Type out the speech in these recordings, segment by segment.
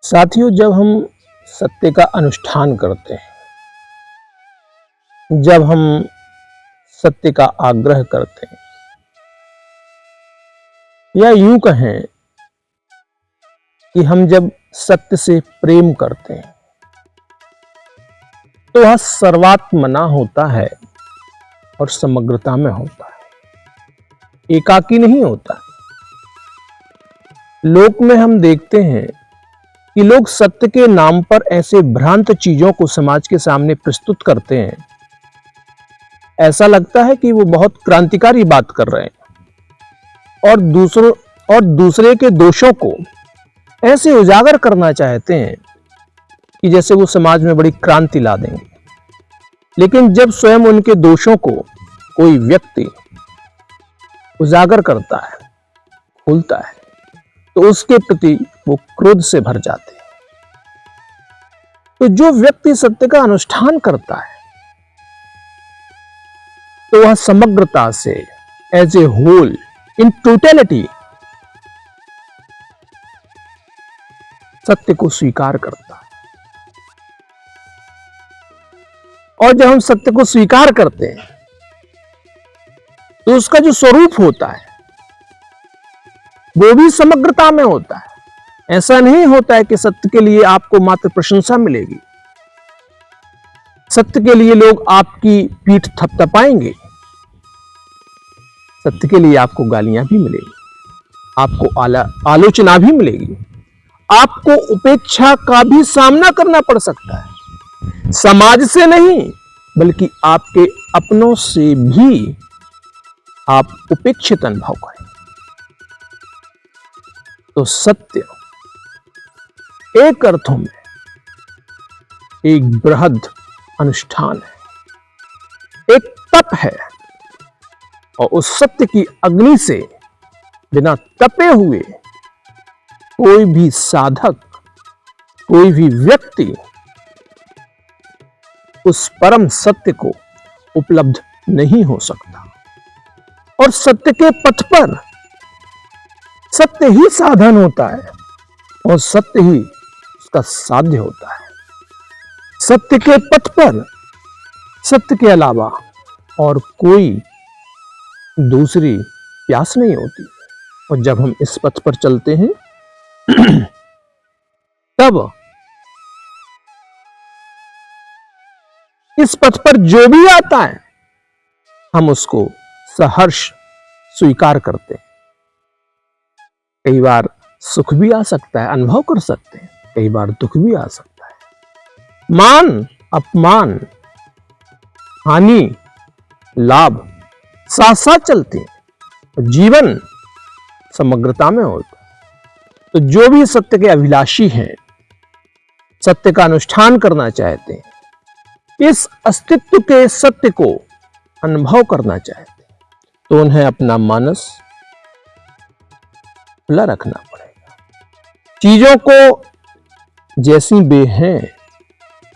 साथियों, जब हम सत्य का अनुष्ठान करते हैं, जब हम सत्य का आग्रह करते हैं, या यूं कहें कि हम जब सत्य से प्रेम करते हैं, तो वह सर्वात्मना होता है और समग्रता में होता है, एकाकी नहीं होता। लोक में हम देखते हैं कि लोग सत्य के नाम पर ऐसे भ्रांत चीजों को समाज के सामने प्रस्तुत करते हैं, ऐसा लगता है कि वो बहुत क्रांतिकारी बात कर रहे हैं और दूसरे के दोषों को ऐसे उजागर करना चाहते हैं कि जैसे वो समाज में बड़ी क्रांति ला देंगे। लेकिन जब स्वयं उनके दोषों को कोई व्यक्ति उजागर करता है, खोलता है, तो उसके प्रति वो क्रोध से भर जाते हैं। तो जो व्यक्ति सत्य का अनुष्ठान करता है, तो वह समग्रता से, as a whole, in totality, सत्य को स्वीकार करता है। और जब हम सत्य को स्वीकार करते हैं, तो उसका जो स्वरूप होता है वो भी समग्रता में होता है। ऐसा नहीं होता है कि सत्य के लिए आपको मात्र प्रशंसा मिलेगी, सत्य के लिए लोग आपकी पीठ थपथपाएंगे, सत्य के लिए आपको गालियां भी मिलेगी, आपको आलोचना भी मिलेगी, आपको उपेक्षा का भी सामना करना पड़ सकता है। समाज से नहीं, बल्कि आपके अपनों से भी आप उपेक्षित अनुभव करें। तो सत्य एक अर्थों में एक बृहद अनुष्ठान है, एक तप है, और उस सत्य की अग्नि से बिना तपे हुए कोई भी साधक, कोई भी व्यक्ति उस परम सत्य को उपलब्ध नहीं हो सकता। और सत्य के पथ पर सत्य ही साधन होता है और सत्य ही उसका साध्य होता है। सत्य के पथ पर सत्य के अलावा और कोई दूसरी प्यास नहीं होती। और जब हम इस पथ पर चलते हैं तब इस पथ पर जो भी आता है, हम उसको सहर्ष स्वीकार करते हैं। कई बार सुख भी आ सकता है, अनुभव कर सकते हैं, कई बार दुख भी आ सकता है। मान अपमान, हानि लाभ साथ साथ चलते हैं। जीवन समग्रता में होता है। तो जो भी सत्य के अभिलाषी हैं, सत्य का अनुष्ठान करना चाहते हैं, इस अस्तित्व के सत्य को अनुभव करना चाहते हैं, तो उन्हें अपना मानस खुला रखना पड़ेगा। चीजों को जैसी वे हैं,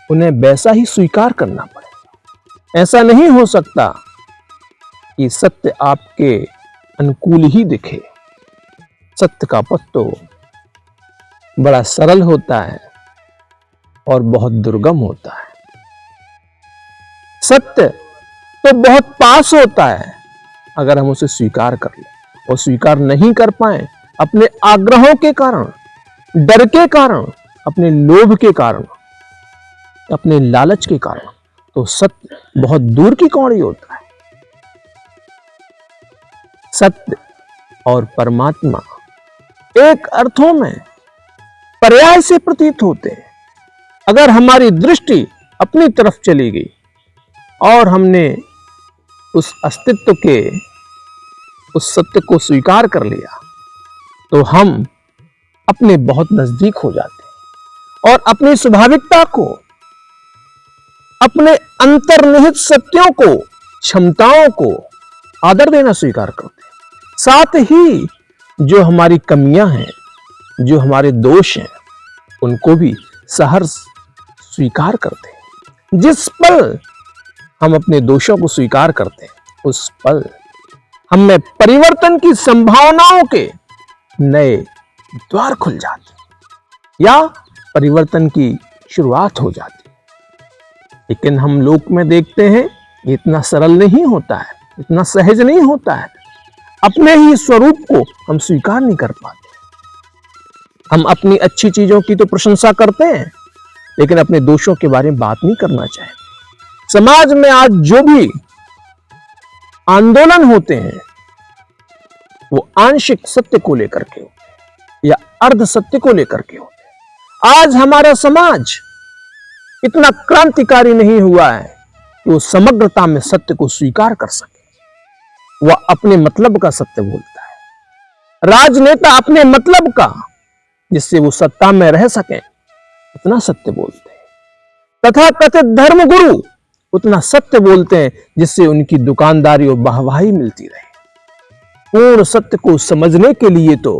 उन्हें वैसा ही स्वीकार करना पड़ेगा। ऐसा नहीं हो सकता कि सत्य आपके अनुकूल ही दिखे। सत्य का पथ तो बड़ा सरल होता है और बहुत दुर्गम होता है। सत्य तो बहुत पास होता है अगर हम उसे स्वीकार कर लें, और स्वीकार नहीं कर पाए अपने आग्रहों के कारण, डर के कारण, अपने लोभ के कारण, अपने लालच के कारण, तो सत्य बहुत दूर की कौड़ी होता है। सत्य और परमात्मा एक अर्थों में पर्याय से प्रतीत होते हैं। अगर हमारी दृष्टि अपनी तरफ चली गई और हमने उस अस्तित्व के, उस सत्य को स्वीकार कर लिया, तो हम अपने बहुत नजदीक हो जाते हैं और अपनी स्वाभाविकता को, अपने अंतर्निहित सत्यों को, क्षमताओं को आदर देना स्वीकार करते हैं। साथ ही जो हमारी कमियां हैं, जो हमारे दोष हैं, उनको भी सहर्ष स्वीकार करते हैं। जिस पल हम अपने दोषों को स्वीकार करते हैं, उस पल हम में परिवर्तन की संभावनाओं के नए द्वार खुल जाते हैं। या परिवर्तन की शुरुआत हो जाती है। लेकिन हम लोक में देखते हैं ये इतना सरल नहीं होता है, इतना सहज नहीं होता है। अपने ही स्वरूप को हम स्वीकार नहीं कर पाते। हम अपनी अच्छी चीजों की तो प्रशंसा करते हैं, लेकिन अपने दोषों के बारे में बात नहीं करना चाहते। समाज में आज जो भी आंदोलन होते हैं वो आंशिक सत्य को लेकर के होते हैं या अर्ध सत्य को लेकर के होते हैं। आज हमारा समाज इतना क्रांतिकारी नहीं हुआ है कि वो समग्रता में सत्य को स्वीकार कर सके। वह अपने मतलब का सत्य बोलता है। राजनेता अपने मतलब का, जिससे वो सत्ता में रह सके, उतना सत्य बोलते हैं। तथा कथित धर्मगुरु उतना सत्य बोलते हैं जिससे उनकी दुकानदारी और वाहवाही मिलती रहे। पूर्ण सत्य को समझने के लिए तो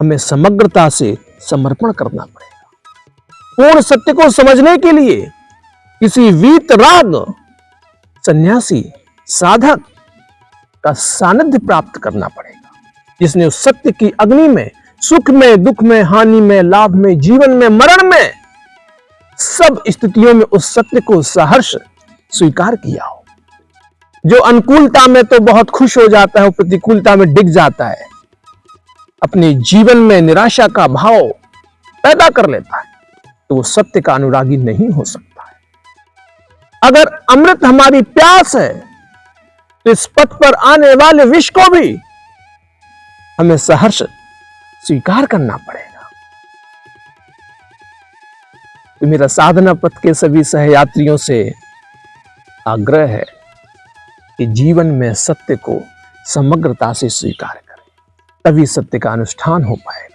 हमें समग्रता से समर्पण करना पड़ेगा। पूर्ण सत्य को समझने के लिए किसी वीतराग सन्यासी साधक का सानिध्य प्राप्त करना पड़ेगा, जिसने उस सत्य की अग्नि में सुख में, दुख में, हानि में, लाभ में, जीवन में, मरण में, सब स्थितियों में उस सत्य को सहर्ष स्वीकार किया हो। जो अनुकूलता में तो बहुत खुश हो जाता है, प्रतिकूलता में डिग जाता है, अपने जीवन में निराशा का भाव पैदा कर लेता है, तो वो सत्य का अनुरागी नहीं हो सकता है। अगर अमृत हमारी प्यास है तो इस पथ पर आने वाले विष को भी हमें सहर्ष स्वीकार करना पड़ेगा। तो मेरा साधना पथ के सभी सहयात्रियों से आग्रह है कि जीवन में सत्य को समग्रता से स्वीकार करें, तभी सत्य का अनुष्ठान हो पाएगा।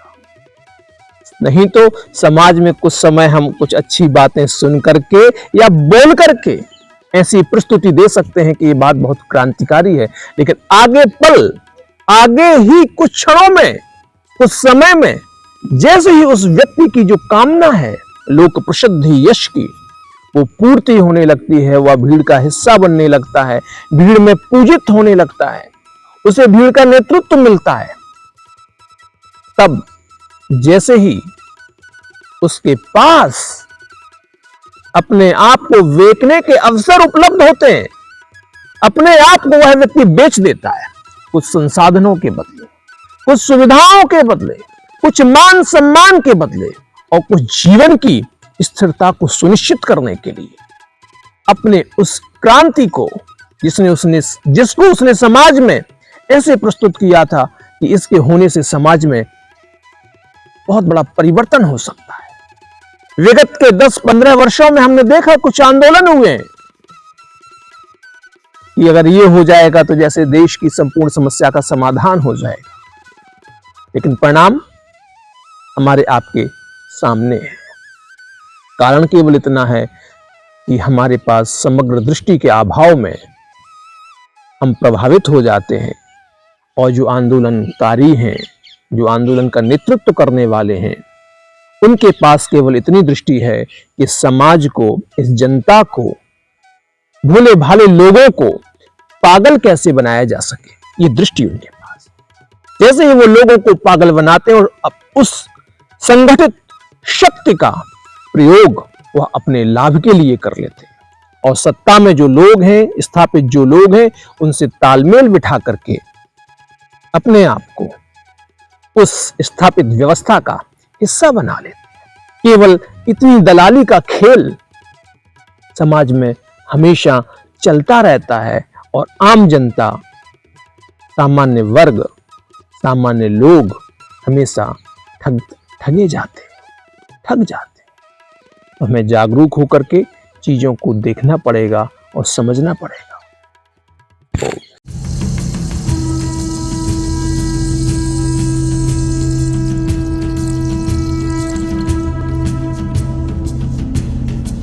नहीं तो समाज में कुछ समय हम कुछ अच्छी बातें सुन करके या बोल करके ऐसी प्रस्तुति दे सकते हैं कि ये बात बहुत क्रांतिकारी है, लेकिन आगे ही कुछ क्षणों में, कुछ समय में, जैसे ही उस व्यक्ति की जो कामना है लोक प्रसिद्धि यश की, वो पूर्ति होने लगती है, वह भीड़ का हिस्सा बनने लगता है, भीड़ में पूजित होने लगता है, उसे भीड़ का नेतृत्व मिलता है, तब जैसे ही उसके पास अपने आप को बेचने के अवसर उपलब्ध होते हैं, अपने आप को वह व्यक्ति बेच देता है, कुछ संसाधनों के बदले, कुछ सुविधाओं के बदले, कुछ मान सम्मान के बदले और कुछ जीवन की स्थिरता को सुनिश्चित करने के लिए अपने उस क्रांति को जिसको उसने समाज में ऐसे प्रस्तुत किया था कि इसके होने से समाज में बहुत बड़ा परिवर्तन हो सकता है। विगत के 10-15 वर्षों में हमने देखा कुछ आंदोलन हुए हैं कि अगर ये हो जाएगा तो जैसे देश की संपूर्ण समस्या का समाधान हो जाएगा, लेकिन परिणाम हमारे आपके सामने है। कारण केवल इतना है कि हमारे पास समग्र दृष्टि के अभाव में हम प्रभावित हो जाते हैं, और जो आंदोलनकारी हैं, जो आंदोलन का नेतृत्व करने वाले हैं, उनके पास केवल इतनी दृष्टि है कि समाज को, इस जनता को, भोले भाले लोगों को पागल कैसे बनाया जा सके, ये दृष्टि उनके पास। जैसे ही वो लोगों को पागल बनाते हैं और उस संगठित शक्ति का प्रयोग वह अपने लाभ के लिए कर लेते हैं, और सत्ता में जो लोग हैं, स्थापित जो लोग हैं, उनसे तालमेल बिठा करके अपने आप को उस स्थापित व्यवस्था का हिस्सा बना लेते हैं। केवल इतनी दलाली का खेल समाज में हमेशा चलता रहता है, और आम जनता, सामान्य वर्ग, सामान्य लोग हमेशा ठगे जाते हैं, ठग जाते हैं। हमें जागरूक होकर के चीजों को देखना पड़ेगा और समझना पड़ेगा।